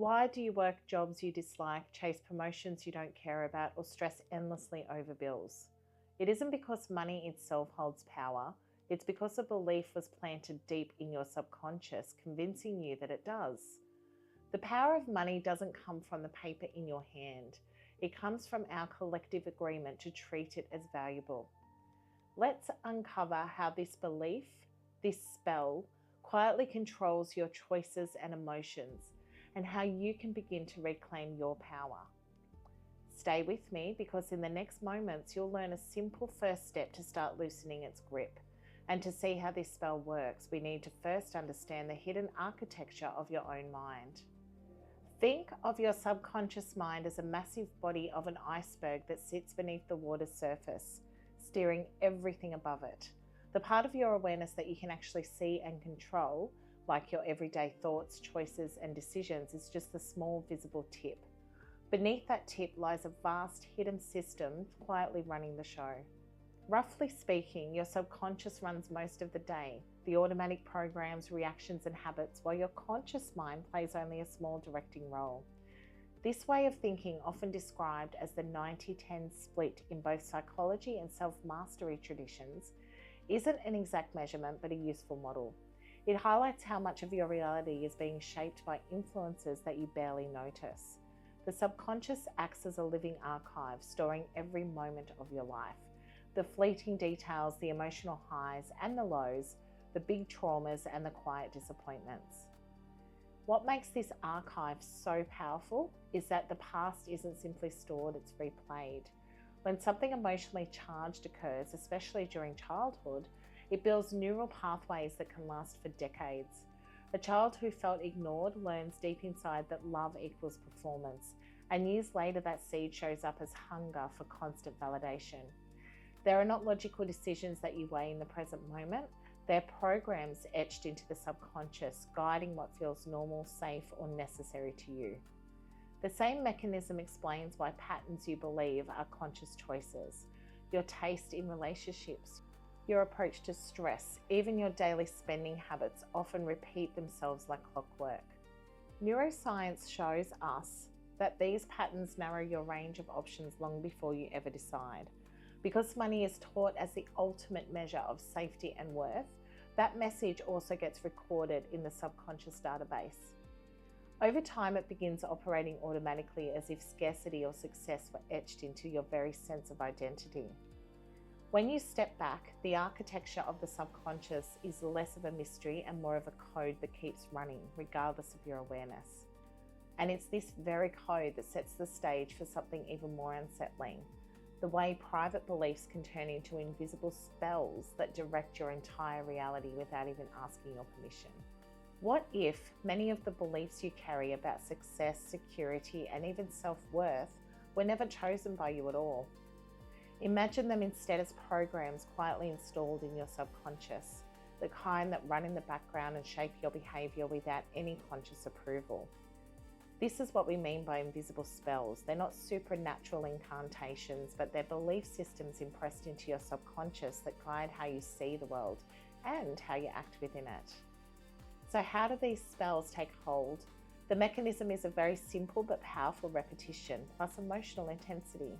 Why do you work jobs you dislike, chase promotions you don't care about, or stress endlessly over bills? It isn't because money itself holds power, it's because a belief was planted deep in your subconscious, convincing you that it does. The power of money doesn't come from the paper in your hand. It comes from our collective agreement to treat it as valuable. Let's uncover how this belief, this spell, quietly controls your choices and emotions, and how you can begin to reclaim your power. Stay with me, because in the next moments you'll learn a simple first step to start loosening its grip. And to see how this spell works, we need to first understand the hidden architecture of your own mind. Think of your subconscious mind as a massive body of an iceberg that sits beneath the water's surface, steering everything above it. The part of your awareness that you can actually see and control, like your everyday thoughts, choices, and decisions, is just the small visible tip. Beneath that tip lies a vast hidden system quietly running the show. Roughly speaking, your subconscious runs most of the day, the automatic programs, reactions, and habits, while your conscious mind plays only a small directing role. This way of thinking, often described as the 90-10 split in both psychology and self-mastery traditions, isn't an exact measurement but a useful model. It highlights how much of your reality is being shaped by influences that you barely notice. The subconscious acts as a living archive, storing every moment of your life. The fleeting details, the emotional highs and the lows, the big traumas and the quiet disappointments. What makes this archive so powerful is that the past isn't simply stored, it's replayed. When something emotionally charged occurs, especially during childhood, it builds neural pathways that can last for decades. A child who felt ignored learns deep inside that love equals performance, and years later that seed shows up as hunger for constant validation. There are not logical decisions that you weigh in the present moment. They're programs etched into the subconscious, guiding what feels normal, safe, or necessary to you. The same mechanism explains why patterns you believe are conscious choices. Your taste in relationships, your approach to stress, even your daily spending habits often repeat themselves like clockwork. Neuroscience shows us that these patterns narrow your range of options long before you ever decide. Because money is taught as the ultimate measure of safety and worth, that message also gets recorded in the subconscious database. Over time, it begins operating automatically, as if scarcity or success were etched into your very sense of identity. When you step back, the architecture of the subconscious is less of a mystery and more of a code that keeps running, regardless of your awareness. And it's this very code that sets the stage for something even more unsettling: the way private beliefs can turn into invisible spells that direct your entire reality without even asking your permission. What if many of the beliefs you carry about success, security, and even self-worth were never chosen by you at all? Imagine them instead as programs quietly installed in your subconscious, the kind that run in the background and shape your behavior without any conscious approval. This is what we mean by invisible spells. They're not supernatural incantations, but they're belief systems impressed into your subconscious that guide how you see the world and how you act within it. So how do these spells take hold? The mechanism is a very simple but powerful repetition, plus emotional intensity.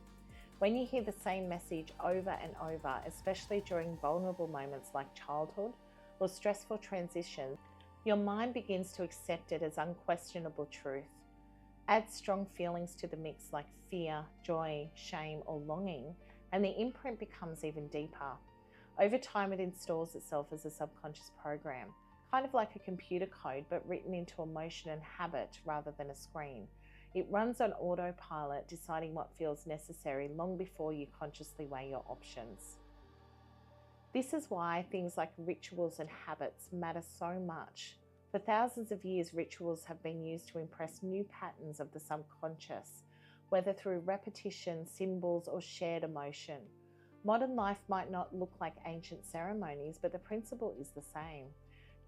When you hear the same message over and over, especially during vulnerable moments like childhood or stressful transitions, your mind begins to accept it as unquestionable truth. Add strong feelings to the mix like fear, joy, shame, or longing, and the imprint becomes even deeper. Over time, it installs itself as a subconscious program, kind of like a computer code, but written into emotion and habit rather than a screen. It runs on autopilot, deciding what feels necessary long before you consciously weigh your options. This is why things like rituals and habits matter so much. For thousands of years, rituals have been used to impress new patterns of the subconscious, whether through repetition, symbols, or shared emotion. Modern life might not look like ancient ceremonies, but the principle is the same.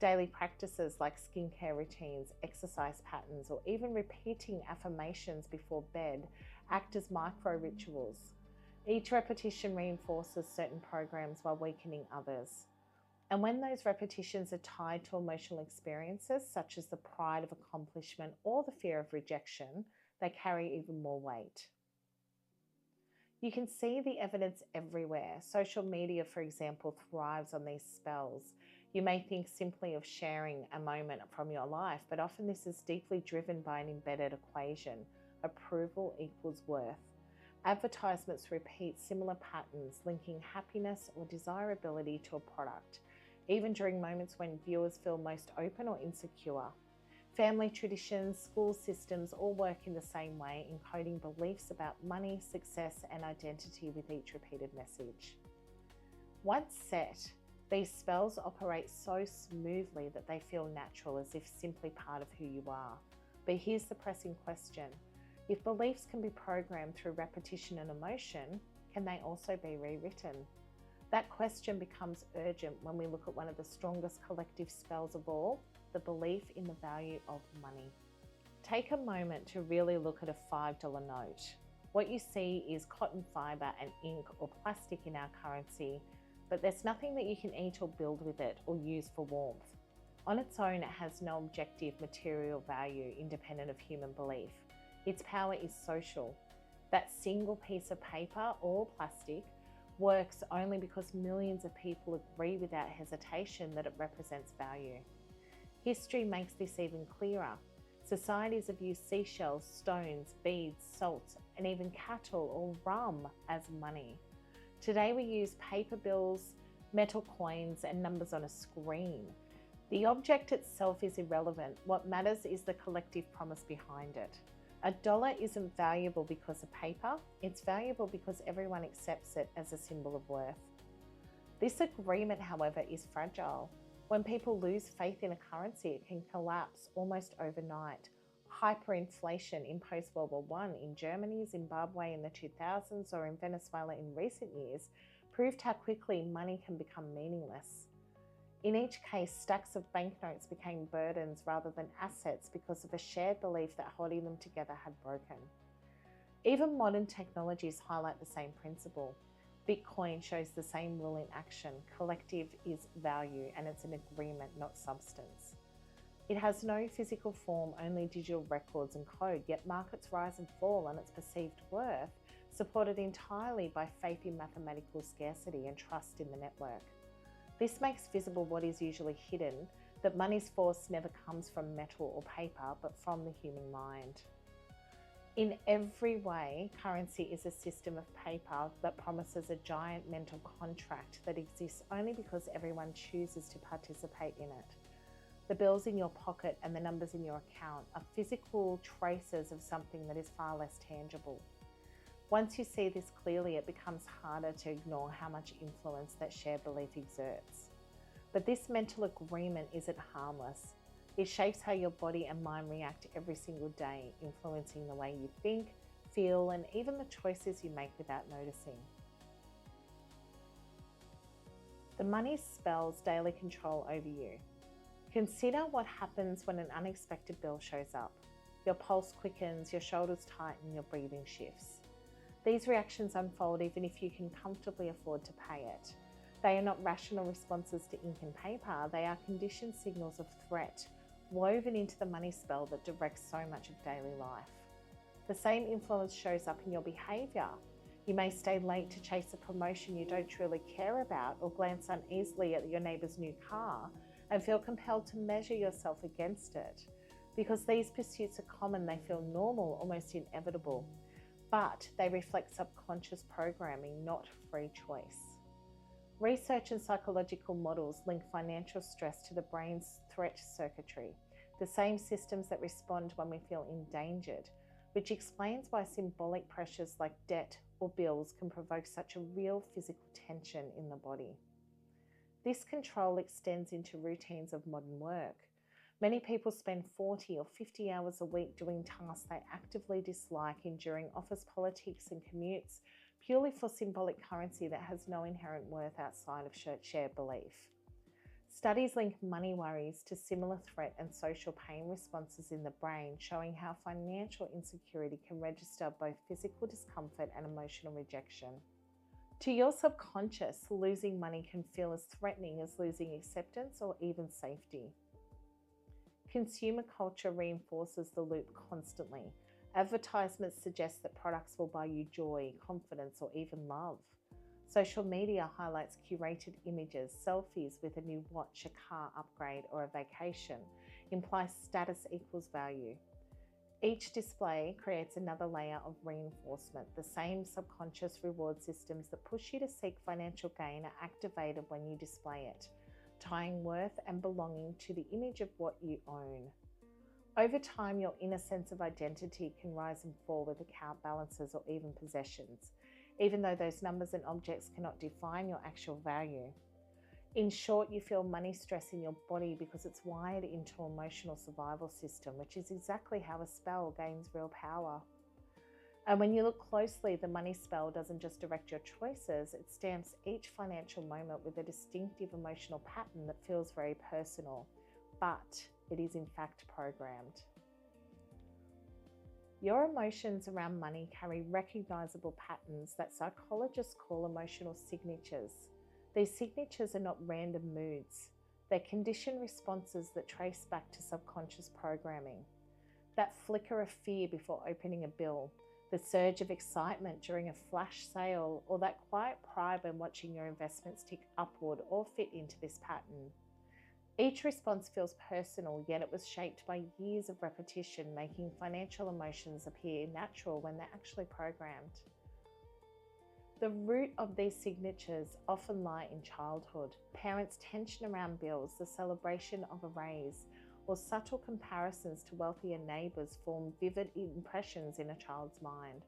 Daily practices like skincare routines, exercise patterns, or even repeating affirmations before bed act as micro-rituals. Each repetition reinforces certain programs while weakening others. And when those repetitions are tied to emotional experiences, such as the pride of accomplishment or the fear of rejection, they carry even more weight. You can see the evidence everywhere. Social media, for example, thrives on these spells. You may think simply of sharing a moment from your life, but often this is deeply driven by an embedded equation: approval equals worth. Advertisements repeat similar patterns, linking happiness or desirability to a product, even during moments when viewers feel most open or insecure. Family traditions, school systems all work in the same way, encoding beliefs about money, success, and identity with each repeated message. Once set, these spells operate so smoothly that they feel natural, as if simply part of who you are. But here's the pressing question: if beliefs can be programmed through repetition and emotion, can they also be rewritten? That question becomes urgent when we look at one of the strongest collective spells of all: the belief in the value of money. Take a moment to really look at a $5 note. What you see is cotton fiber and ink or plastic in our currency, but there's nothing that you can eat or build with it or use for warmth. On its own, it has no objective material value independent of human belief. Its power is social. That single piece of paper or plastic works only because millions of people agree without hesitation that it represents value. History makes this even clearer. Societies have used seashells, stones, beads, salts, and even cattle or rum as money. Today we use paper bills, metal coins, and numbers on a screen. The object itself is irrelevant. What matters is the collective promise behind it. $1 isn't valuable because of paper, it's valuable because everyone accepts it as a symbol of worth. This agreement, however, is fragile. When people lose faith in a currency, it can collapse almost overnight. Hyperinflation in post-World War I in Germany, Zimbabwe in the 2000s, or in Venezuela in recent years proved how quickly money can become meaningless. In each case, stacks of banknotes became burdens rather than assets because of a shared belief that holding them together had broken. Even modern technologies highlight the same principle. Bitcoin shows the same rule in action. Collective is value, and it's an agreement, not substance. It has no physical form, only digital records and code, yet markets rise and fall on its perceived worth, supported entirely by faith in mathematical scarcity and trust in the network. This makes visible what is usually hidden, that money's force never comes from metal or paper, but from the human mind. In every way, currency is a system of paper that promises a giant mental contract that exists only because everyone chooses to participate in it. The bills in your pocket and the numbers in your account are physical traces of something that is far less tangible. Once you see this clearly, it becomes harder to ignore how much influence that shared belief exerts. But this mental agreement isn't harmless. It shapes how your body and mind react every single day, influencing the way you think, feel, and even the choices you make without noticing. The money spells daily control over you. Consider what happens when an unexpected bill shows up. Your pulse quickens, your shoulders tighten, your breathing shifts. These reactions unfold even if you can comfortably afford to pay it. They are not rational responses to ink and paper, they are conditioned signals of threat, woven into the money spell that directs so much of daily life. The same influence shows up in your behaviour. You may stay late to chase a promotion you don't truly care about, or glance uneasily at your neighbour's new car and feel compelled to measure yourself against it. Because these pursuits are common, they feel normal, almost inevitable. But they reflect subconscious programming, not free choice. Research and psychological models link financial stress to the brain's threat circuitry, the same systems that respond when we feel endangered, which explains why symbolic pressures like debt or bills can provoke such a real physical tension in the body. This control extends into routines of modern work. Many people spend 40 or 50 hours a week doing tasks they actively dislike, enduring office politics and commutes, purely for symbolic currency that has no inherent worth outside of shared belief. Studies link money worries to similar threat and social pain responses in the brain, showing how financial insecurity can register both physical discomfort and emotional rejection. To your subconscious, losing money can feel as threatening as losing acceptance or even safety. Consumer culture reinforces the loop constantly. Advertisements suggest that products will buy you joy, confidence, or even love. Social media highlights curated images, selfies with a new watch, a car upgrade, or a vacation, implies status equals value. Each display creates another layer of reinforcement. The same subconscious reward systems that push you to seek financial gain are activated when you display it, tying worth and belonging to the image of what you own. Over time, your inner sense of identity can rise and fall with account balances or even possessions, even though those numbers and objects cannot define your actual value. In short, you feel money stress in your body because it's wired into an emotional survival system, which is exactly how a spell gains real power. And when you look closely, the money spell doesn't just direct your choices, it stamps each financial moment with a distinctive emotional pattern that feels very personal, but it is in fact programmed. Your emotions around money carry recognizable patterns that psychologists call emotional signatures. These signatures are not random moods. They're conditioned responses that trace back to subconscious programming. That flicker of fear before opening a bill, the surge of excitement during a flash sale, or that quiet pride when watching your investments tick upward all fit into this pattern. Each response feels personal, yet it was shaped by years of repetition, making financial emotions appear natural when they're actually programmed. The root of these signatures often lie in childhood. Parents' tension around bills, the celebration of a raise, or subtle comparisons to wealthier neighbours form vivid impressions in a child's mind.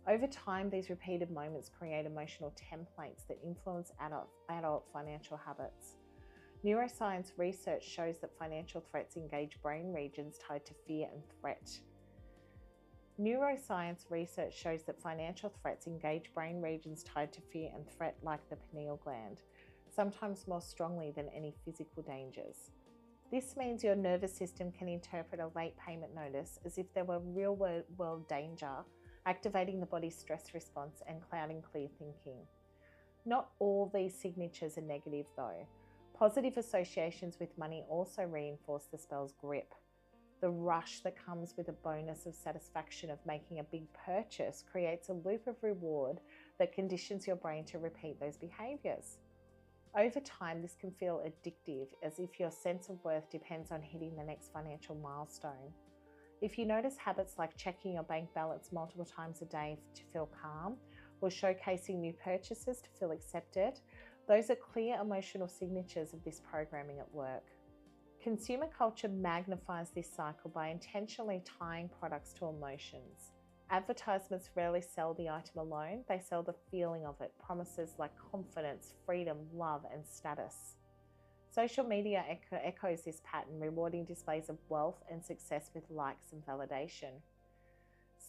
Over time, these repeated moments create emotional templates that influence adult financial habits. Neuroscience research shows that financial threats engage brain regions tied to fear and threat. Neuroscience research shows that financial threats engage brain regions tied to fear and threat, like the pineal gland, sometimes more strongly than any physical dangers. This means your nervous system can interpret a late payment notice as if there were real-world danger, activating the body's stress response and clouding clear thinking. Not all these signatures are negative, though. Positive associations with money also reinforce the spell's grip. The rush that comes with a bonus of satisfaction of making a big purchase creates a loop of reward that conditions your brain to repeat those behaviors. Over time, this can feel addictive, as if your sense of worth depends on hitting the next financial milestone. If you notice habits like checking your bank balance multiple times a day to feel calm, or showcasing new purchases to feel accepted, those are clear emotional signatures of this programming at work. Consumer culture magnifies this cycle by intentionally tying products to emotions. Advertisements rarely sell the item alone, they sell the feeling of it, promises like confidence, freedom, love, and status. Social media echoes this pattern, rewarding displays of wealth and success with likes and validation.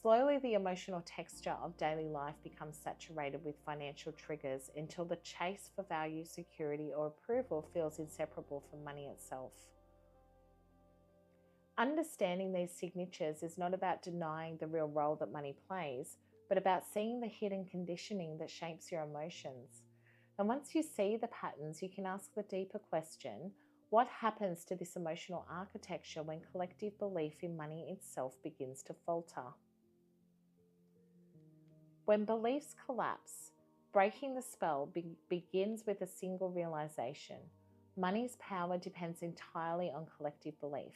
Slowly, the emotional texture of daily life becomes saturated with financial triggers until the chase for value, security, or approval feels inseparable from money itself. Understanding these signatures is not about denying the real role that money plays, but about seeing the hidden conditioning that shapes your emotions. And once you see the patterns, you can ask the deeper question, what happens to this emotional architecture when collective belief in money itself begins to falter? When beliefs collapse, breaking the spell begins with a single realization. Money's power depends entirely on collective belief.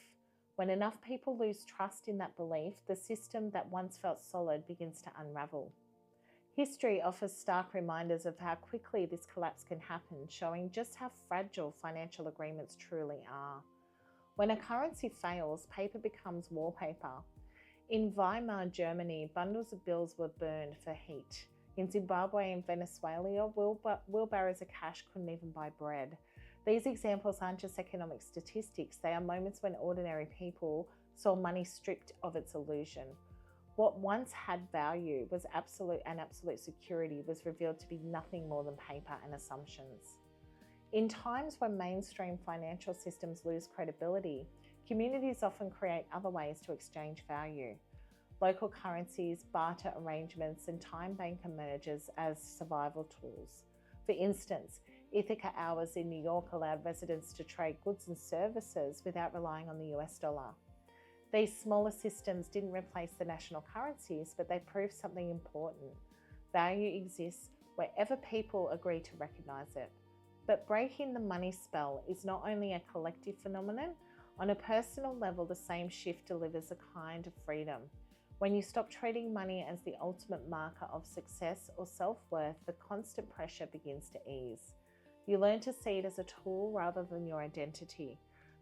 When enough people lose trust in that belief, the system that once felt solid begins to unravel. History offers stark reminders of how quickly this collapse can happen, showing just how fragile financial agreements truly are. When a currency fails, paper becomes wallpaper. In Weimar, Germany, bundles of bills were burned for heat. In Zimbabwe and Venezuela, wheelbarrows of cash couldn't even buy bread. These examples aren't just economic statistics, they are moments when ordinary people saw money stripped of its illusion. What once had value was absolute security was revealed to be nothing more than paper and assumptions. In times when mainstream financial systems lose credibility, communities often create other ways to exchange value. local currencies, barter arrangements, and time bank emerges as survival tools. For instance, Ithaca hours in New York allowed residents to trade goods and services without relying on the US dollar. These smaller systems didn't replace the national currencies, but they proved something important. Value exists wherever people agree to recognize it. But breaking the money spell is not only a collective phenomenon. On a personal level, the same shift delivers a kind of freedom. When you stop treating money as the ultimate marker of success or self-worth, the constant pressure begins to ease. You learn to see it as a tool rather than your identity.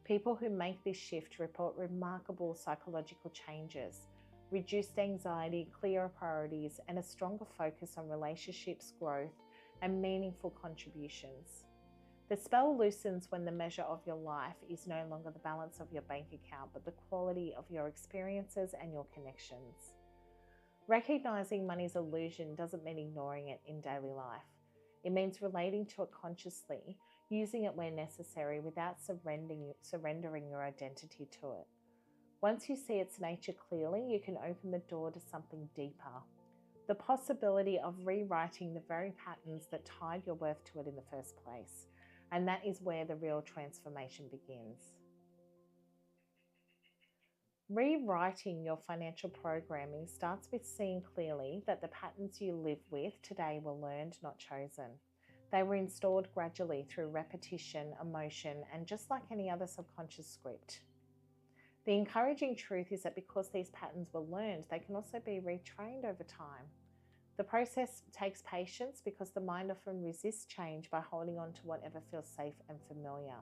People who make this shift report remarkable psychological changes, reduced anxiety, clearer priorities, and a stronger focus on relationships, growth, and meaningful contributions. The spell loosens when the measure of your life is no longer the balance of your bank account, but the quality of your experiences and your connections. Recognizing money's illusion doesn't mean ignoring it in daily life. It means relating to it consciously, using it where necessary without surrendering your identity to it. Once you see its nature clearly, you can open the door to something deeper. The possibility of rewriting the very patterns that tied your worth to it in the first place. And that is where the real transformation begins. Rewriting your financial programming starts with seeing clearly that the patterns you live with today were learned, not chosen. They were installed gradually through repetition, emotion, and just like any other subconscious script. The encouraging truth is that because these patterns were learned, they can also be retrained over time. The process takes patience because the mind often resists change by holding on to whatever feels safe and familiar.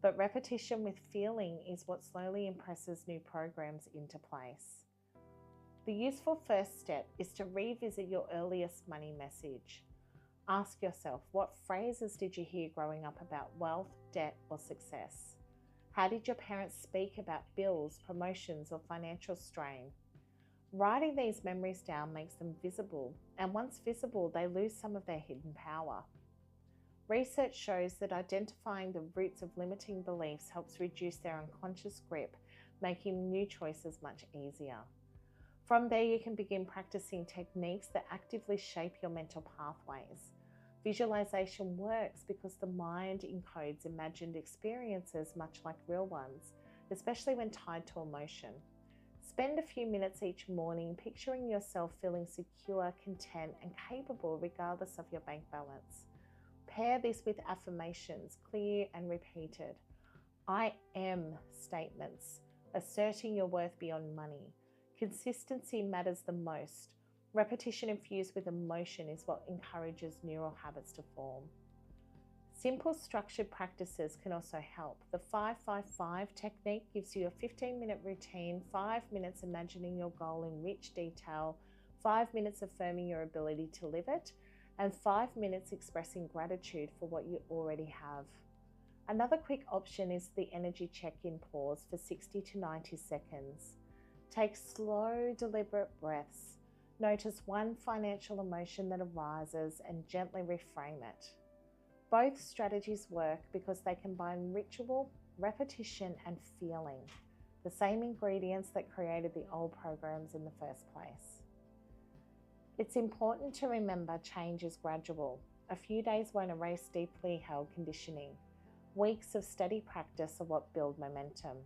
But repetition with feeling is what slowly impresses new programs into place. The useful first step is to revisit your earliest money message. Ask yourself, what phrases did you hear growing up about wealth, debt, or success? How did your parents speak about bills, promotions, or financial strain? Writing these memories down makes them visible, and once visible, they lose some of their hidden power. Research shows that identifying the roots of limiting beliefs helps reduce their unconscious grip, making new choices much easier. From there, you can begin practicing techniques that actively shape your mental pathways. Visualization works because the mind encodes imagined experiences much like real ones, especially when tied to emotion. Spend a few minutes each morning picturing yourself feeling secure, content, and capable regardless of your bank balance. Pair this with affirmations, clear and repeated. I am statements, asserting your worth beyond money. Consistency matters the most. Repetition infused with emotion is what encourages neural habits to form. Simple structured practices can also help. The 5-5-5 technique gives you a 15-minute routine, 5 minutes imagining your goal in rich detail, 5 minutes affirming your ability to live it, and 5 minutes expressing gratitude for what you already have. Another quick option is the energy check-in pause for 60 to 90 seconds. Take slow, deliberate breaths. Notice one financial emotion that arises and gently reframe it. Both strategies work because they combine ritual, repetition, and feeling, the same ingredients that created the old programs in the first place. It's important to remember change is gradual. A few days won't erase deeply held conditioning. Weeks of steady practice are what build momentum.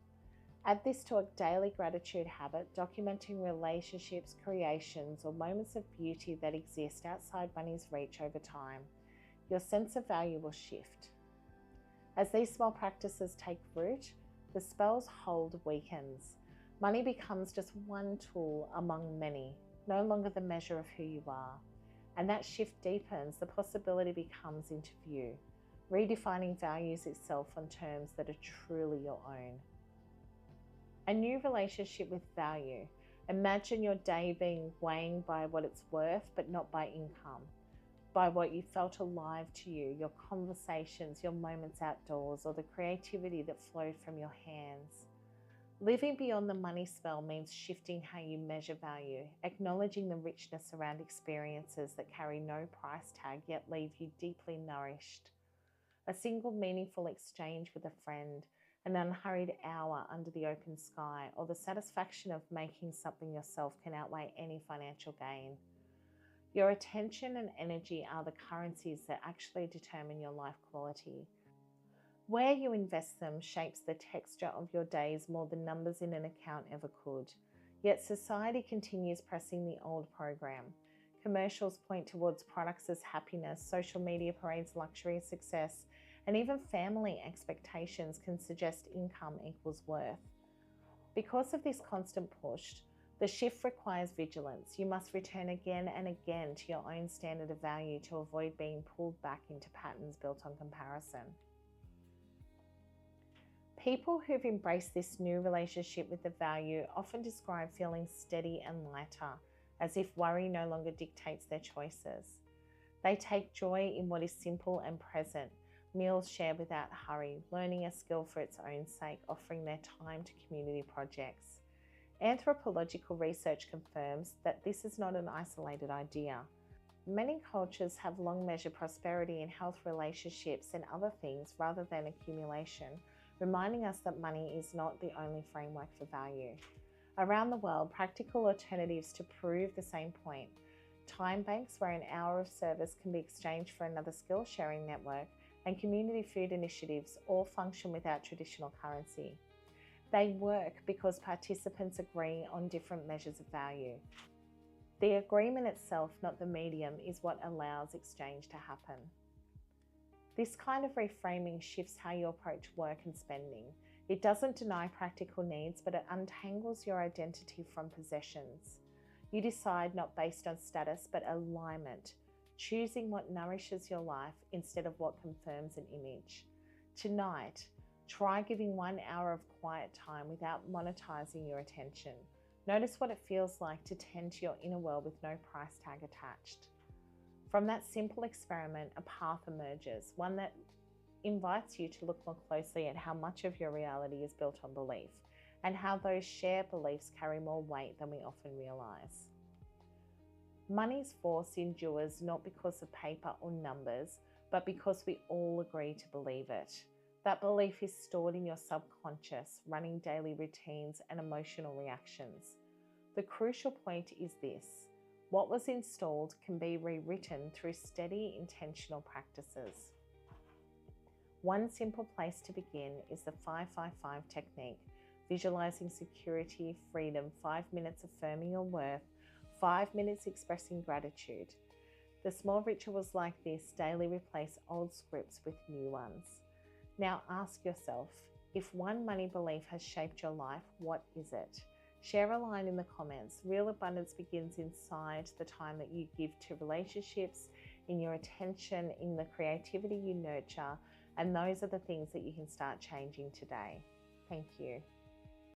Add this to a daily gratitude habit, documenting relationships, creations, or moments of beauty that exist outside money's reach over time. Your sense of value will shift. As these small practices take root, the spell's hold weakens. Money becomes just one tool among many, no longer the measure of who you are. And that shift deepens, the possibility becomes into view, redefining values itself on terms that are truly your own. A new relationship with value. Imagine your day being weighed by what it's worth, but not by income. By what you felt alive to you, your conversations, your moments outdoors, or the creativity that flowed from your hands. Living beyond the money spell means shifting how you measure value, acknowledging the richness around experiences that carry no price tag yet leave you deeply nourished. A single meaningful exchange with a friend, an unhurried hour under the open sky, or the satisfaction of making something yourself can outweigh any financial gain. Your attention and energy are the currencies that actually determine your life quality. Where you invest them shapes the texture of your days more than numbers in an account ever could. Yet society continues pressing the old program. Commercials point towards products as happiness, social media parades luxury as success, and even family expectations can suggest income equals worth. Because of this constant push, the shift requires vigilance. You must return again and again to your own standard of value to avoid being pulled back into patterns built on comparison. People who've embraced this new relationship with the value often describe feeling steady and lighter, as if worry no longer dictates their choices. They take joy in what is simple and present, meals shared without hurry, learning a skill for its own sake, offering their time to community projects. Anthropological research confirms that this is not an isolated idea. Many cultures have long measured prosperity in health, relationships, and other things rather than accumulation, reminding us that money is not the only framework for value. Around the world, practical alternatives to prove the same point. Time banks where an hour of service can be exchanged for another skill sharing network, and community food initiatives all function without traditional currency. They work because participants agree on different measures of value. The agreement itself, not the medium, is what allows exchange to happen. This kind of reframing shifts how you approach work and spending. It doesn't deny practical needs, but it untangles your identity from possessions. You decide not based on status, but alignment, choosing what nourishes your life instead of what confirms an image. Tonight, try giving 1 hour of quiet time without monetizing your attention. Notice what it feels like to tend to your inner world with no price tag attached. From that simple experiment, a path emerges, one that invites you to look more closely at how much of your reality is built on belief, and how those shared beliefs carry more weight than we often realize. Money's force endures not because of paper or numbers, but because we all agree to believe it. That belief is stored in your subconscious, running daily routines and emotional reactions. The crucial point is this: what was installed can be rewritten through steady, intentional practices. One simple place to begin is the 5-5-5 technique, visualizing security, freedom, 5 minutes affirming your worth, 5 minutes expressing gratitude. The small rituals like this daily replace old scripts with new ones. Now ask yourself, if one money belief has shaped your life, what is it? Share a line in the comments. Real abundance begins inside the time that you give to relationships, in your attention, in the creativity you nurture, and those are the things that you can start changing today. Thank you.